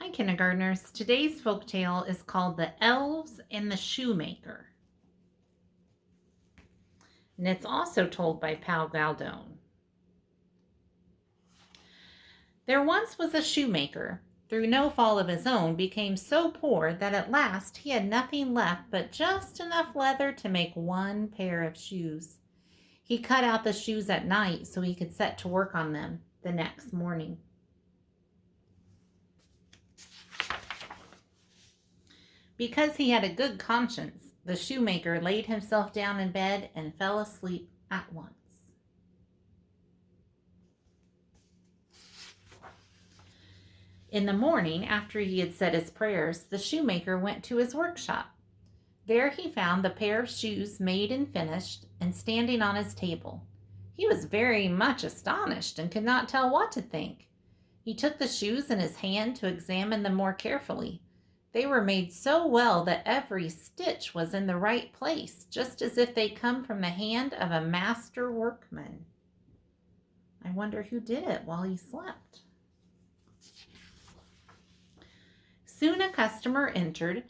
Hi, kindergartners. Today's folk tale is called The Elves and the Shoemaker, and it's also told by Pal Galdone. There once was a shoemaker, through no fault of his own, became so poor that at last he had nothing left but just enough leather to make one pair of shoes. He cut out the shoes at night so he could set to work on them the next morning. Because he had a good conscience, the shoemaker laid himself down in bed and fell asleep at once. In the morning, after he had said his prayers, the shoemaker went to his workshop. There he found the pair of shoes made and finished and standing on his table. He was very much astonished and could not tell what to think. He took the shoes in his hand to examine them more carefully. They were made so well that every stitch was in the right place, just as if they come from the hand of a master workman. I wonder who did it while he slept. Soon a customer entered,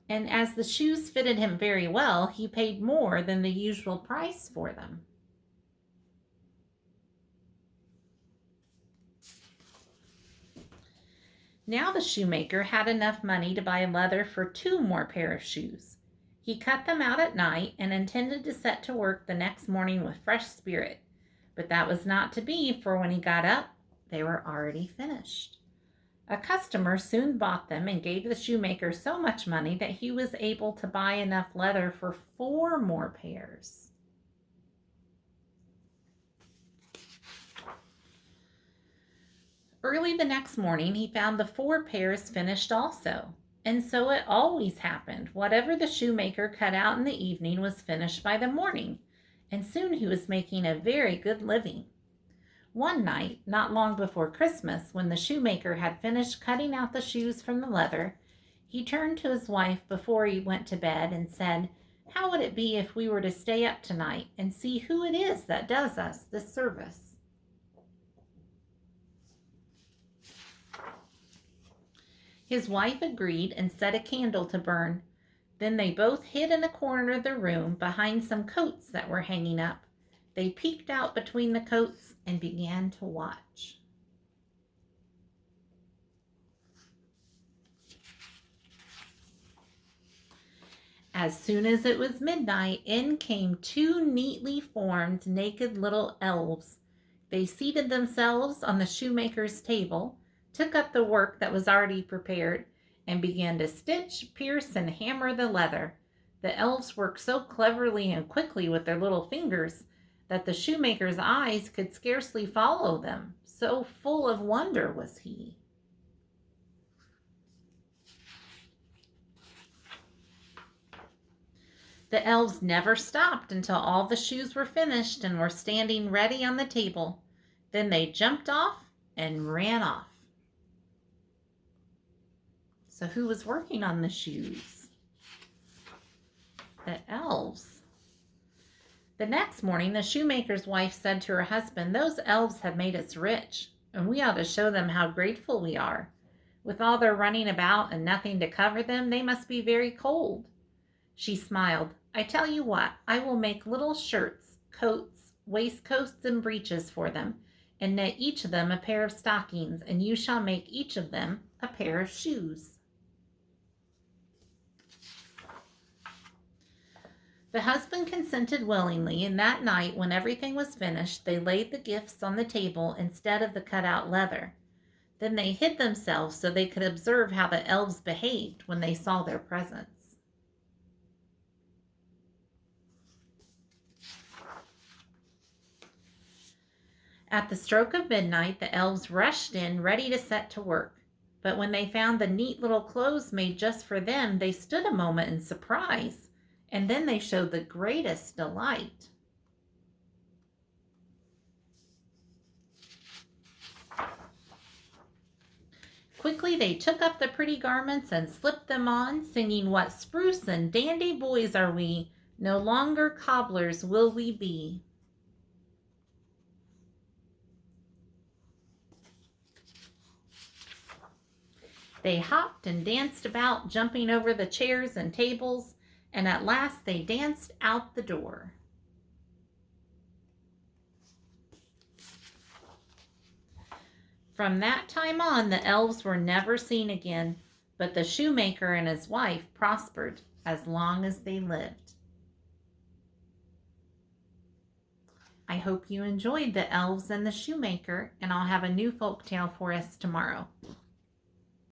and as the shoes fitted him very well, he paid more than the usual price for them. Now the shoemaker had enough money to buy leather for 2 more pair of shoes. He cut them out at night and intended to set to work the next morning with fresh spirit. But that was not to be, for when he got up, they were already finished. A customer soon bought them and gave the shoemaker so much money that he was able to buy enough leather for 4 more pairs. Early the next morning, he found the 4 pairs finished also. And so it always happened. Whatever the shoemaker cut out in the evening was finished by the morning, and soon he was making a very good living. One night, not long before Christmas, when the shoemaker had finished cutting out the shoes from the leather, he turned to his wife before he went to bed and said, "How would it be if we were to stay up tonight and see who it is that does us this service?" His wife agreed and set a candle to burn. Then they both hid in a corner of the room behind some coats that were hanging up. They peeked out between the coats and began to watch. As soon as it was midnight, in came 2 neatly formed, naked little elves. They seated themselves on the shoemaker's table, took up the work that was already prepared, and began to stitch, pierce, and hammer the leather. The elves worked so cleverly and quickly with their little fingers that the shoemaker's eyes could scarcely follow them, so full of wonder was he. The elves never stopped until all the shoes were finished and were standing ready on the table. Then they jumped off and ran off. So who was working on the shoes? The elves. The next morning, the shoemaker's wife said to her husband, "Those elves have made us rich, and we ought to show them how grateful we are. With all their running about and nothing to cover them, they must be very cold." She smiled. "I tell you what, I will make little shirts, coats, waistcoats, and breeches for them, and knit each of them a pair of stockings, and you shall make each of them a pair of shoes." The husband consented willingly, and that night, when everything was finished, they laid the gifts on the table instead of the cut-out leather. Then they hid themselves so they could observe how the elves behaved when they saw their presents. At the stroke of midnight, the elves rushed in, ready to set to work. But when they found the neat little clothes made just for them, they stood a moment in surprise, and then they showed the greatest delight. Quickly they took up the pretty garments and slipped them on, singing, "What spruce and dandy boys are we, no longer cobblers will we be." They hopped and danced about, jumping over the chairs and tables, and at last they danced out the door. From that time on, the elves were never seen again, but the shoemaker and his wife prospered as long as they lived. I hope you enjoyed the elves and the shoemaker, and I'll have a new folk tale for us tomorrow.